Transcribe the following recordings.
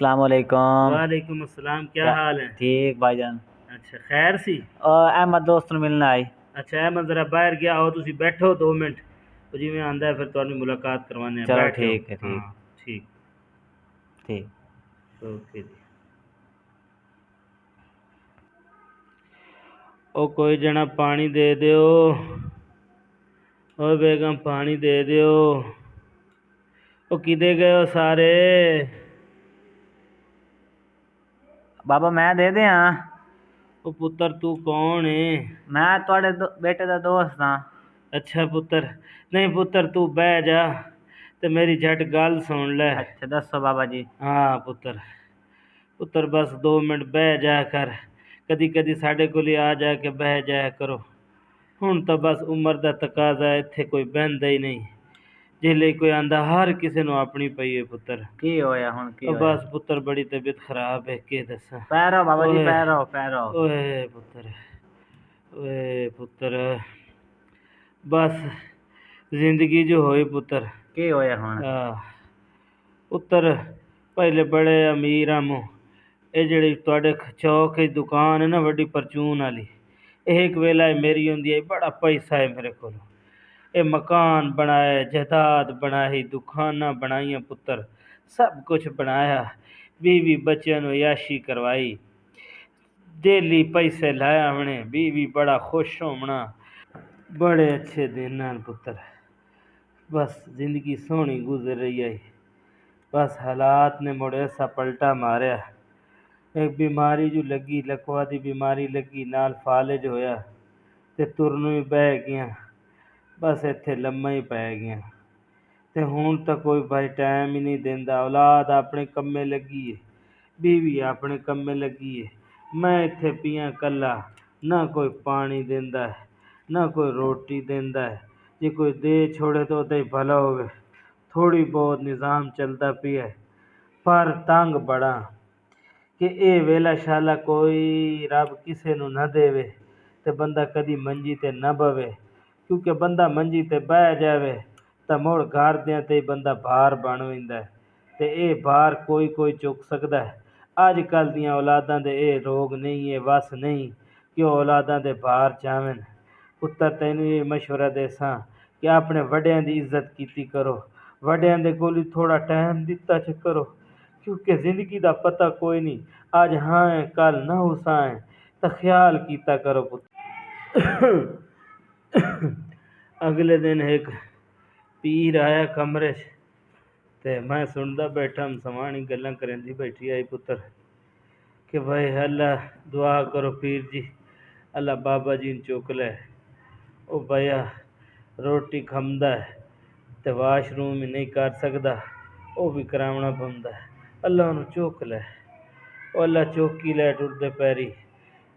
अस्सलाम वालेकुम। वालेकुम अस्सलाम, क्या हाल है? ठीक भाईजान। अच्छा खैर सी। अहमद दोस्त ਨੂੰ ਮਿਲਣ ਆਈ। अच्छा अहमद जरा बाहर गया हो, तुसी बैठो 2 मिनट, तो जिवें आंदा है फिर तुहानू मुलाकात करवाने चलो बैठ जाओ। ठीक है हाँ ठीक ठीक, ठीक। ओके जी। ओ कोई जना पानी दे दियो, ओ बेगम पानी दे दियो। ओ किदे गए हो सारे? बाबा मैं दे दियां। ओ पुत्तर तू कौन है? मैं ਤੁਹਾਡੇ बेटे ਦਾ ਦੋਸਤ ਹਾਂ। अच्छा पुत्तर, नहीं पुत्तर तू बह जा ते मेरी झट गल सुन ले। अच्छा दसो बाबा जी। हाँ पुत्तर, पुत्तर बस 2 मिनट बह जाया कर, कदी कदी साढ़े कोल आ जाके बह जाया करो। हुण तो बस उम्र दा तकाजा, इत्थे कोई बहंदा ही नहीं। जिसले कोई आंदा हर किसी नूं अपनी पई है पुत्तर। की होया हुण की होया? बस पुत्तर बड़ी तबीयत खराब है, के दसा। पैरो बाबा जी ओए पैरो। ओए पुत्तर, ओए पुत्तर, बस जिंदगी जो होई पुत्तर। की होया हुण? पुत्तर पहले बड़े अमीर हमू, ਇਹ ਜਿਹੜੀ ਤੁਹਾਡੇ ਚੌਕ 'ਚ ਦੁਕਾਨ ਹੈ ਨਾ ਵੱਡੀ ਪਰਚੂਨ ਵਾਲੀ, ਇਹ ਇੱਕ ਵੇਲਾ ਮੇਰੀ ਹੁੰਦੀ ਹੈ, ਬੜਾ ਪੈਸਾ ਹੈ ਮੇਰੇ ਕੋਲ। ਇਹ ਮਕਾਨ ਬਣਾਏ, ਜਾਇਦਾਦ ਬਣਾਈ, ਦੁਕਾਨਾਂ ਬਣਾਈਆਂ ਪੁੱਤਰ, ਸਭ ਕੁਝ ਬਣਾਇਆ, 20 ਬੱਚਿਆਂ ਨੂੰ ਯਾਸ਼ੀ ਕਰਵਾਈ, डेली पैसे लाया हमने, बीवी बड़ा खुश होना, बड़े अच्छे दिन नाल पुत्तर। बस जिंदगी सोहनी गुजर रही है। बस हालात ने मुड़ ऐसा पलटा मारिया, एक बीमारी जो लगी, लकवा दी बीमारी लगी, नाल फालज होया ते तुरनों ही बह गया। बस इत्थे लम्मा ही पै गया ते हुण तो कोई भाई टाइम ही नहीं देंदा। औलाद अपने कम्मे लगी है, बीवी अपने कम्मे लगी है, मैं इत्थे पियां कल्ला, ना कोई पानी देंदा है, ना कोई रोटी देंदा है। जे कोई दे छोड़े तो ही भला होवे, थोड़ी बहुत निज़ाम चलता पिया है, पर तंग बड़ा कि ये वेला शाला कोई रब किसे नू न देवे ते बंदा कदी मंजी ते न बवे, क्योंकि बंदा मंजी ते बह जावे तो मुड़ घरदियां ते बंदा भार बन वैंदा है, ते ये भार कोई कोई चुक सकदा है। अज कल दियां औलादां दे ये रोग नहीं, ये वस नहीं कि वो औलादां दे भार चावन। पुत्तर तैनू ये मशवरा देसां कि अपने वड्डियां दी इज्जत कीती करो, वड्डियां दे कोल थोड़ा टाइम दिता च करो, क्योंकि जिंदगी दा पता कोई नहीं, अज हाँ है कल ना हुसा है, तो ख्याल कीता करो पुत्तर। अगले दिन एक पीर आया कमरे च, ते मैं सुनदा बैठा, समानी गल्लां करंदी बैठी आई पुत्तर कि भाई अल्लाह दुआ करो पीर जी, अल्लाह बाबा जी ने चुक लै। ओ भैया रोटी खमदा है ते वाशरूम ही नहीं कर सकदा, वो भी करावना पौंदा है, अल्लाह उन्हें चुक लै। ओ अल्लाह चौकी लै टुरदे पैरी,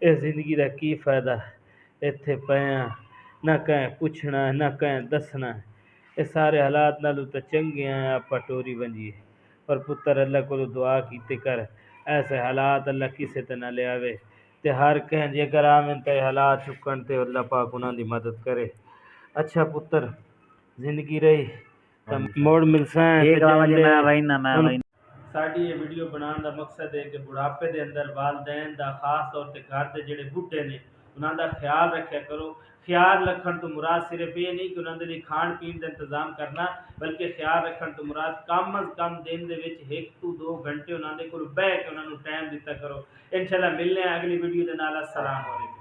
इस जिंदगी का की फायदा, इत्थे पया ना कहें पुछना ना कहें दसना, ये सारे हालात नालों तो चंगे हैं आप टोरी बंजीए। पर पुत्र अल्लाह को दुआ कीते कर, ऐसे हालात अल्लाह किसे ते ना ले आवे, ते हर कहें जेकर आवें ते हालात चुकन ते अल्लाह पाक उन्हां दी मदद करे। अच्छा पुत्र जिंदगी रही तो मोड़ मिलसा है। साड़ी ये वीडियो बनाने का मकसद है कि बुढ़ापे के अंदर वालदैन का खास तौर पर घर के जोड़े बुढ़े ने उन्होंने ख्याल रखा करो। ख्याल रखने तो मुराद सिर्फ ये नहीं कि उन्होंने लिए खाण पीन का इंतजाम करना, बल्कि ख्याल रखने तो मुराद कम अज कम दिन के 1 to 2 घंटे उन्होंने को बह के उन्होंने टाइम दिता करो। इंशाल्लाह मिलने अगली वीडियो के नाल। अस्सलाम वालेकुम।